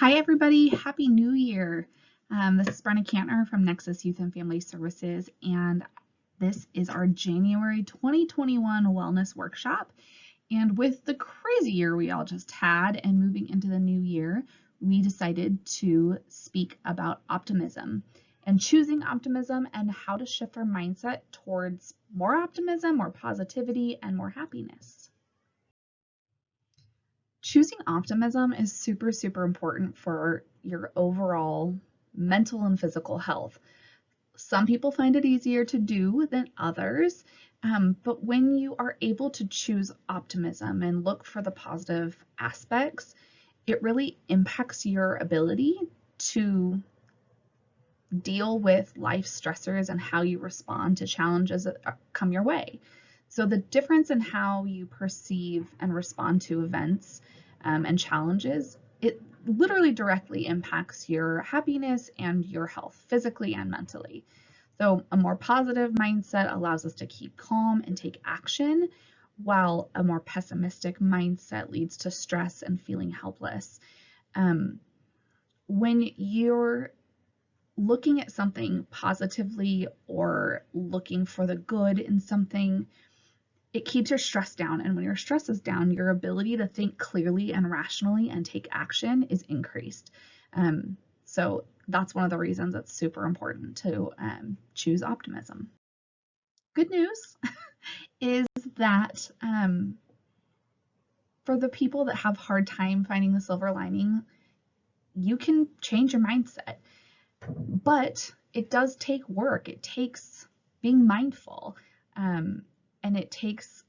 Hi, everybody. Happy New Year. This is Brenna Cantner from Nexus Youth and Family Services, and this is our January 2021 Wellness Workshop. And with the crazy year we all just had and moving into the new year, we decided to speak about optimism and choosing optimism and how to shift our mindset towards more optimism, more positivity, and more happiness. Choosing optimism is super, super important for your overall mental and physical health. Some people find it easier to do than others, but when you are able to choose optimism and look for the positive aspects, it really impacts your ability to deal with life stressors and how you respond to challenges that come your way. So the difference in how you perceive and respond to events and challenges, it literally directly impacts your happiness and your health, physically and mentally. So a more positive mindset allows us to keep calm and take action, while a more pessimistic mindset leads to stress and feeling helpless. When you're looking at something positively or looking for the good in something, it keeps your stress down. And when your stress is down, your ability to think clearly and rationally and take action is increased. So that's one of the reasons it's super important to choose optimism. Good news is that for the people that have hard time finding the silver lining, you can change your mindset. But it does take work. It takes being mindful, and it takes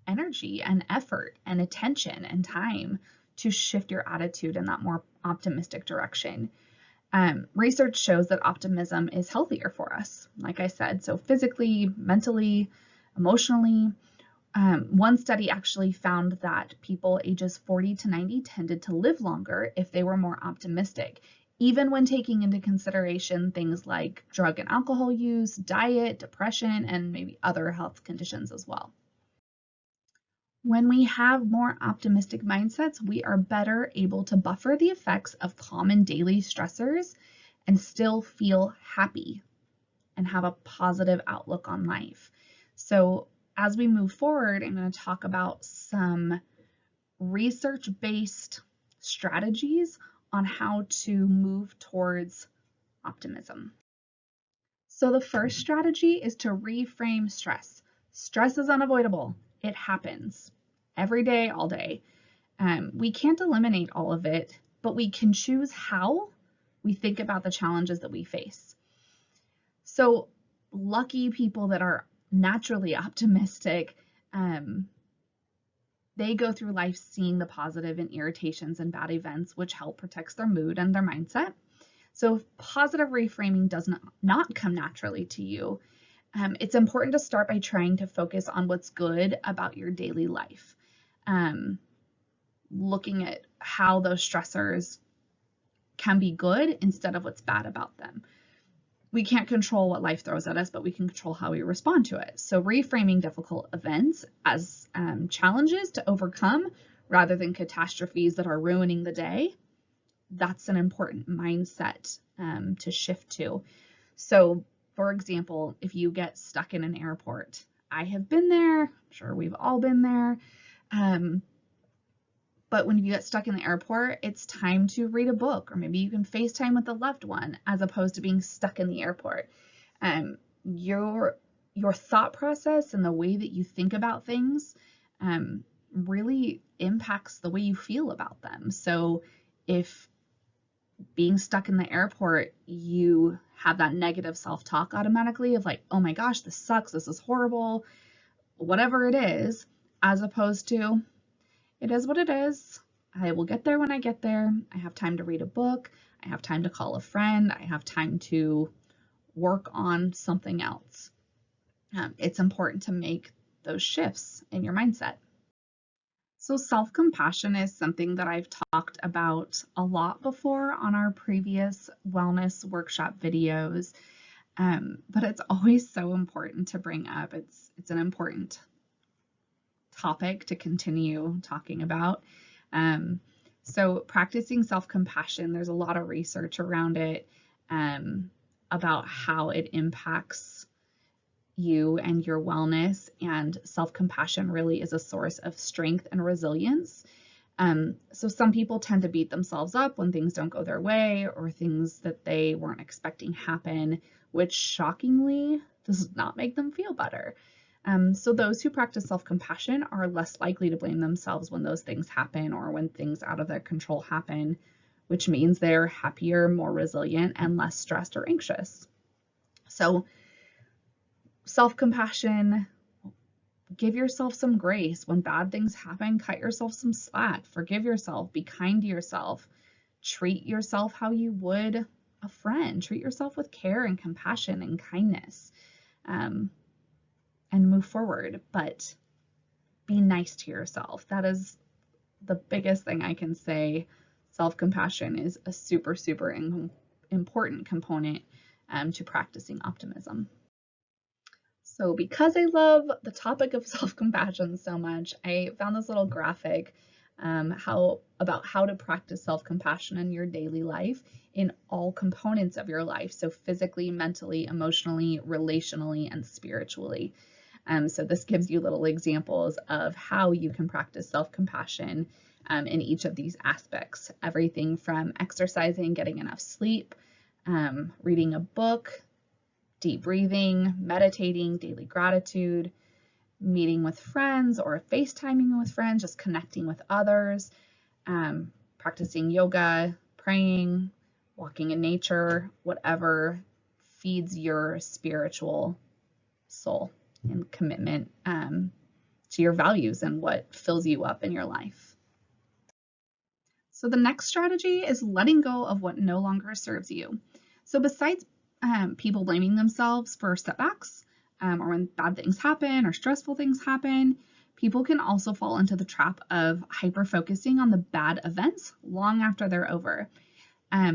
energy and effort and attention and time to shift your attitude in that more optimistic direction. Research shows that optimism is healthier for us, like I said, so physically, mentally, emotionally. One study actually found that people ages 40 to 90 tended to live longer if they were more optimistic, even when taking into consideration things like drug and alcohol use, diet, depression, and maybe other health conditions as well. When we have more optimistic mindsets, we are better able to buffer the effects of common daily stressors and still feel happy and have a positive outlook on life. So as we move forward, I'm going to talk about some research-based strategies on how to move towards optimism. So the first strategy is to reframe stress. Stress is unavoidable. It happens every day, all day. We can't eliminate all of it, but we can choose how we think about the challenges that we face. So lucky people that are naturally optimistic, they go through life seeing the positive in irritations and bad events, which help protect their mood and their mindset. So if positive reframing does not come naturally to you, it's important to start by trying to focus on what's good about your daily life. Looking at how those stressors can be good instead of what's bad about them. We can't control what life throws at us, but we can control how we respond to it. So reframing difficult events as challenges to overcome rather than catastrophes that are ruining the day, that's an important mindset to shift to. So for example, if you get stuck in an airport, I have been there, I'm sure we've all been there, but when you get stuck in the airport, it's time to read a book, or maybe you can FaceTime with a loved one as opposed to being stuck in the airport. Your thought process and the way that you think about things really impacts the way you feel about them. So if being stuck in the airport, you have that negative self-talk automatically of like, oh my gosh, this sucks, this is horrible, whatever it is, as opposed to, it is what it is. I will get there when I get there. I have time to read a book. I have time to call a friend. I have time to work on something else. It's important to make those shifts in your mindset. So self-compassion is something that I've talked about a lot before on our previous wellness workshop videos, but it's always so important to bring up. It's an important topic to continue talking about. So practicing self-compassion, there's a lot of research around it about how it impacts you and your wellness, and self-compassion really is a source of strength and resilience. So some people tend to beat themselves up when things don't go their way or things that they weren't expecting happen, which shockingly does not make them feel better. So those who practice self-compassion are less likely to blame themselves when those things happen or when things out of their control happen, which means they're happier, more resilient, and less stressed or anxious. So self-compassion, give yourself some grace. When bad things happen, cut yourself some slack, forgive yourself, be kind to yourself, treat yourself how you would a friend, treat yourself with care and compassion and kindness, and move forward, but be nice to yourself. That is the biggest thing I can say. Self-compassion is a super, super important component to practicing optimism. So because I love the topic of self-compassion so much, I found this little graphic about how to practice self-compassion in your daily life in all components of your life. So physically, mentally, emotionally, relationally, and spiritually. So this gives you little examples of how you can practice self-compassion in each of these aspects. Everything from exercising, getting enough sleep, reading a book, deep breathing, meditating, daily gratitude, meeting with friends or FaceTiming with friends, just connecting with others, practicing yoga, praying, walking in nature, whatever feeds your spiritual soul and commitment to your values and what fills you up in your life. So the next strategy is letting go of what no longer serves you. So besides people blaming themselves for setbacks or when bad things happen or stressful things happen, people can also fall into the trap of hyper-focusing on the bad events long after they're over.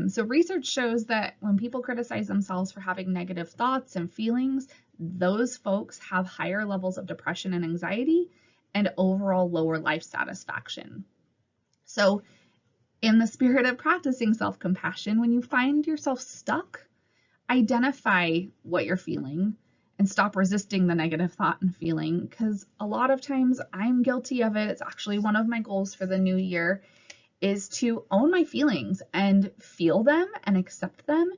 So research shows that when people criticize themselves for having negative thoughts and feelings, those folks have higher levels of depression and anxiety and overall lower life satisfaction. So in the spirit of practicing self-compassion, when you find yourself stuck, identify what you're feeling and stop resisting the negative thought and feeling, because a lot of times I'm guilty of it. It's actually one of my goals for the new year is to own my feelings and feel them and accept them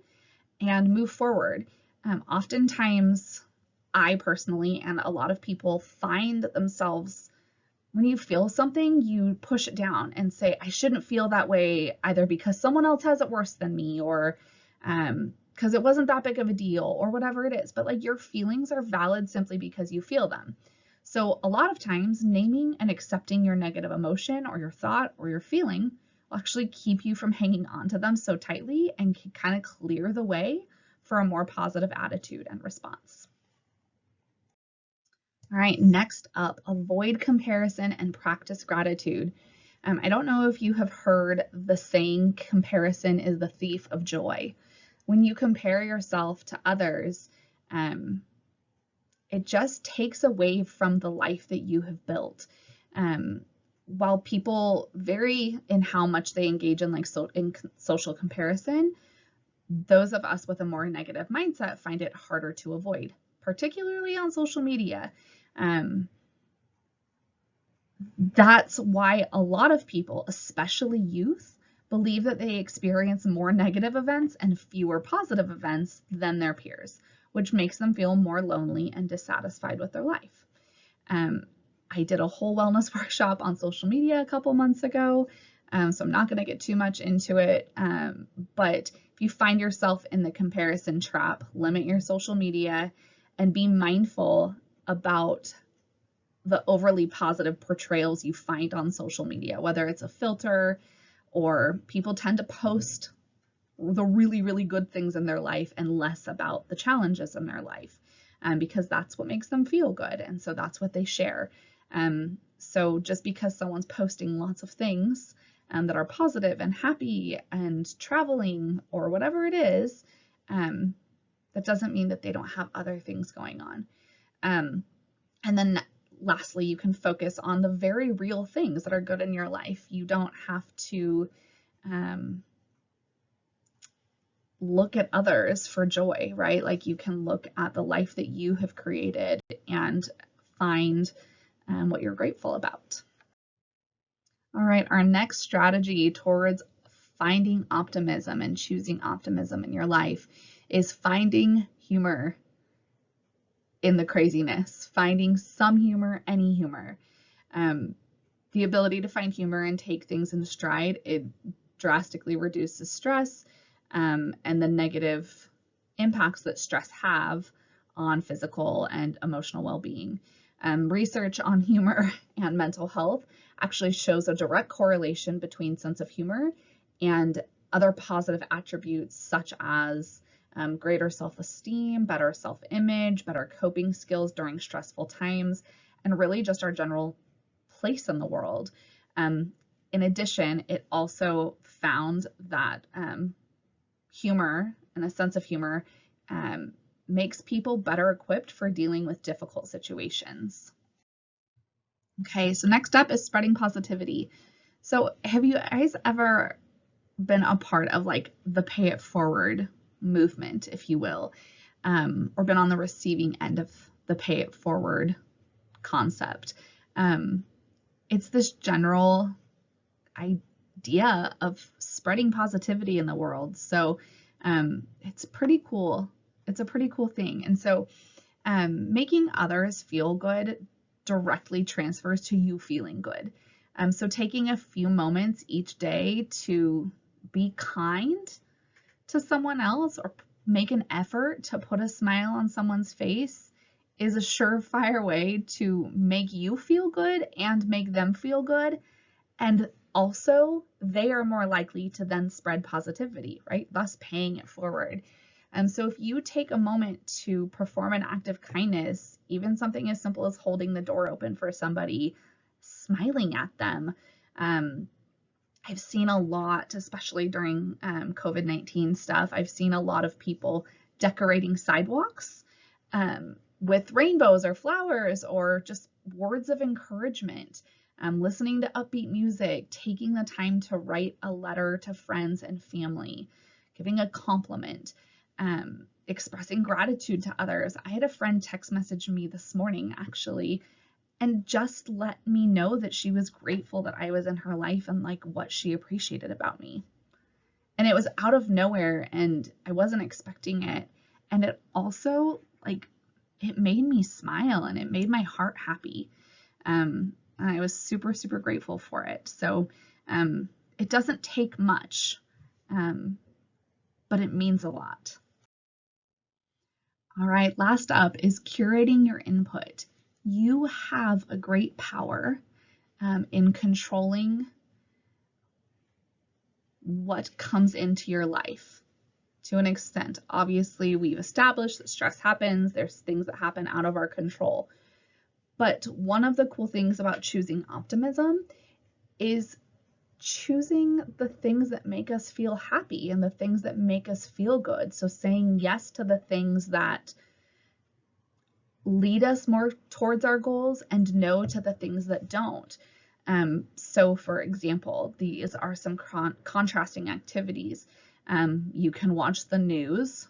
and move forward. Oftentimes, I personally and a lot of people find themselves, when you feel something, you push it down and say, I shouldn't feel that way either because someone else has it worse than me or because it wasn't that big of a deal or whatever it is. But like your feelings are valid simply because you feel them. So a lot of times naming and accepting your negative emotion or your thought or your feeling will actually keep you from hanging on to them so tightly and can kind of clear the way for a more positive attitude and response. All right, next up, avoid comparison and practice gratitude. I don't know if you have heard the saying, comparison is the thief of joy. When you compare yourself to others, it just takes away from the life that you have built. While people vary in how much they engage in social comparison, those of us with a more negative mindset find it harder to avoid, particularly on social media. That's why a lot of people, especially youth, believe that they experience more negative events and fewer positive events than their peers, which makes them feel more lonely and dissatisfied with their life. I did a whole wellness workshop on social media a couple months ago, so I'm not going to get too much into it, but if you find yourself in the comparison trap, limit your social media and be mindful about the overly positive portrayals you find on social media, whether it's a filter or people tend to post the really, really good things in their life and less about the challenges in their life, because that's what makes them feel good. And so that's what they share. So just because someone's posting lots of things that are positive and happy and traveling or whatever it is, that doesn't mean that they don't have other things going on. And then lastly, you can focus on the very real things that are good in your life. You don't have to look at others for joy, right? Like you can look at the life that you have created and find what you're grateful about. All right, our next strategy towards finding optimism and choosing optimism in your life is finding humor in the craziness, finding some humor, any humor. The ability to find humor and take things in stride, it drastically reduces stress and the negative impacts that stress have on physical and emotional well-being. Research on humor and mental health actually shows a direct correlation between sense of humor and other positive attributes such as greater self-esteem, better self-image, better coping skills during stressful times, and really just our general place in the world. In addition, it also found that humor and a sense of humor makes people better equipped for dealing with difficult situations. Okay, so next up is spreading positivity. So have you guys ever been a part of like the pay it forward movement, if you will, or been on the receiving end of the pay it forward concept? It's this general idea of spreading positivity in the world. So it's pretty cool. It's a pretty cool thing. And so making others feel good directly transfers to you feeling good. So taking a few moments each day to be kind to someone else or make an effort to put a smile on someone's face is a surefire way to make you feel good and make them feel good. And also, they are more likely to then spread positivity, right? Thus paying it forward. So if you take a moment to perform an act of kindness, even something as simple as holding the door open for somebody, smiling at them, I've seen a lot, especially during COVID-19 stuff, I've seen a lot of people decorating sidewalks with rainbows or flowers or just words of encouragement, listening to upbeat music, taking the time to write a letter to friends and family, giving a compliment, expressing gratitude to others. I had a friend text message me this morning, actually, and just let me know that she was grateful that I was in her life and like what she appreciated about me. And it was out of nowhere and I wasn't expecting it. And it also it made me smile and it made my heart happy. And I was super, super grateful for it. So it doesn't take much, but it means a lot. All right, last up is curating your input. You have a great power in controlling what comes into your life to an extent. Obviously, we've established that stress happens. There's things that happen out of our control. But one of the cool things about choosing optimism is choosing the things that make us feel happy and the things that make us feel good. So saying yes to the things that lead us more towards our goals and no to the things that don't. So for example, these are some contrasting activities. You can watch the news.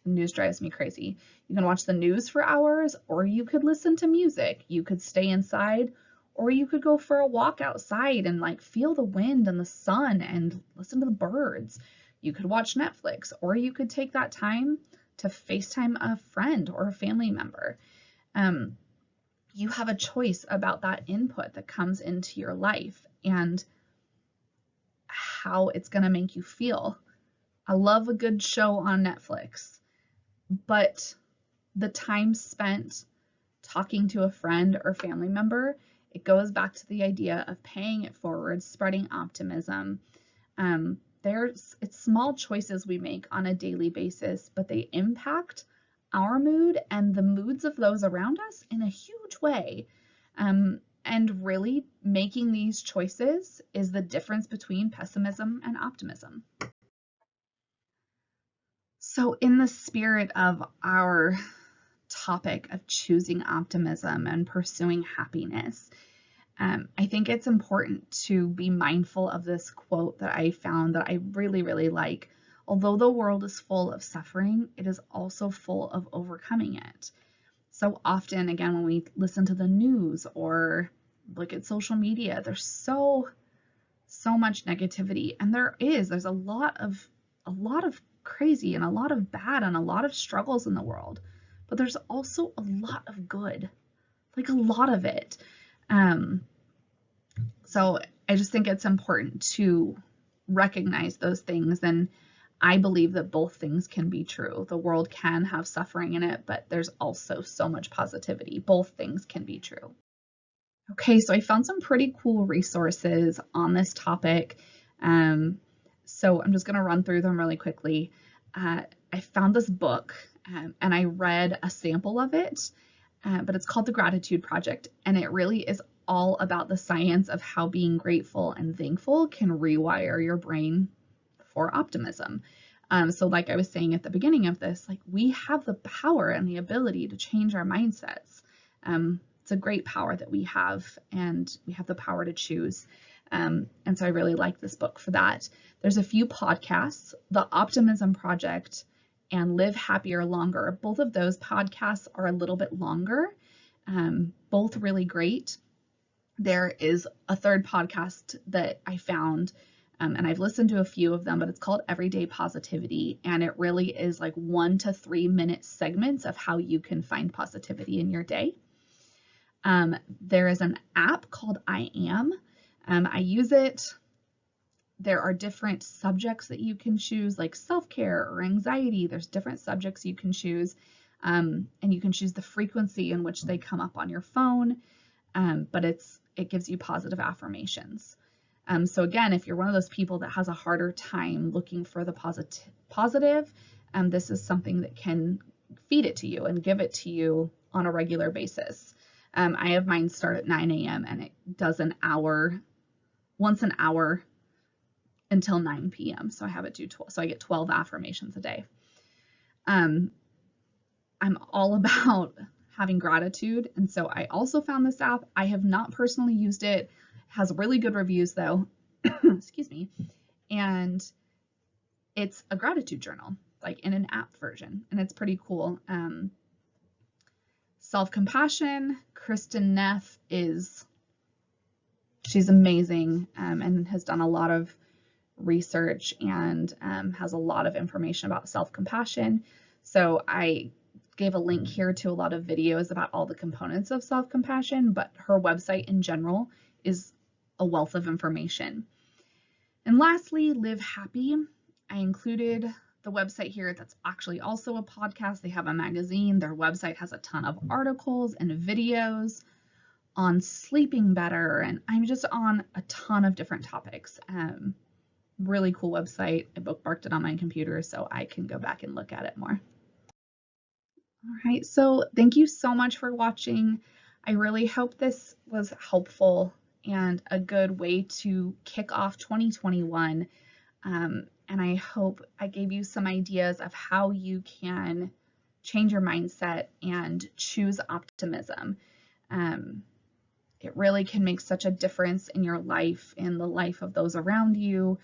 The news drives me crazy. You can watch the news for hours, or you could listen to music. You could stay inside, or you could go for a walk outside and like feel the wind and the sun and listen to the birds. You could watch Netflix, or you could take that time to FaceTime a friend or a family member. You have a choice about that input that comes into your life and how it's going to make you feel. I love a good show on Netflix, but the time spent talking to a friend or family member, it goes back to the idea of paying it forward, spreading optimism. It's small choices we make on a daily basis, but they impact our mood and the moods of those around us in a huge way. And really making these choices is the difference between pessimism and optimism. So in the spirit of our topic of choosing optimism and pursuing happiness, I think it's important to be mindful of this quote that I found that I really, really like. Although the world is full of suffering, it is also full of overcoming it. So often, again, when we listen to the news or look at social media, there's so much negativity, and there's a lot of crazy and a lot of bad and a lot of struggles in the world, but there's also a lot of good, like a lot of it. So I just think it's important to recognize those things, and I believe that both things can be true. The world can have suffering in it, but there's also so much positivity. Both things can be true. Okay, so I found some pretty cool resources on this topic. So I'm just going to run through them really quickly. I found this book and I read a sample of it, but it's called The Gratitude Project, and it really is all about the science of how being grateful and thankful can rewire your brain for optimism. So like I was saying at the beginning of this, like we have the power and the ability to change our mindsets. It's a great power that we have, and we have the power to choose. And so I really like this book for that. There's a few podcasts, The Optimism Project and Live Happier Longer. Both of those podcasts are a little bit longer, both really great. There is a third podcast that I found, and I've listened to a few of them, but it's called Everyday Positivity, and it really is like 1 to 3 minute segments of how you can find positivity in your day. There is an app called I Am. I use it. There are different subjects that you can choose, like self-care or anxiety. There's different subjects you can choose, and you can choose the frequency in which they come up on your phone, but it gives you positive affirmations. So again, if you're one of those people that has a harder time looking for the positive, this is something that can feed it to you and give it to you on a regular basis. I have mine start at 9 a.m. and it does once an hour until 9 p.m. So I have it do 12, so I get 12 affirmations a day. I'm all about having gratitude, and so I also found this app. I have not personally used it. It has really good reviews though. Excuse me. And it's a gratitude journal, like in an app version, and it's pretty cool. Selfcompassion, Kristen Neff she's amazing, and has done a lot of research and has a lot of information about self-compassion. So I gave a link here to a lot of videos about all the components of self-compassion, but her website in general is a wealth of information. And lastly, Live Happy. I included the website here. That's actually also a podcast. They have a magazine. Their website has a ton of articles and videos on sleeping better, and I'm just on a ton of different topics. Really cool website. I bookmarked it on my computer so I can go back and look at it more. All right, so thank you so much for watching. I really hope this was helpful and a good way to kick off 2021. And I hope I gave you some ideas of how you can change your mindset and choose optimism. It really can make such a difference in your life, in the life of those around you.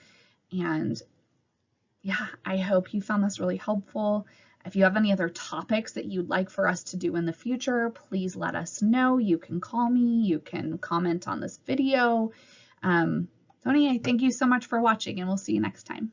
And yeah, I hope you found this really helpful. If you have any other topics that you'd like for us to do in the future, please let us know. You can call me, you can comment on this video. Tony, I thank you so much for watching, and we'll see you next time.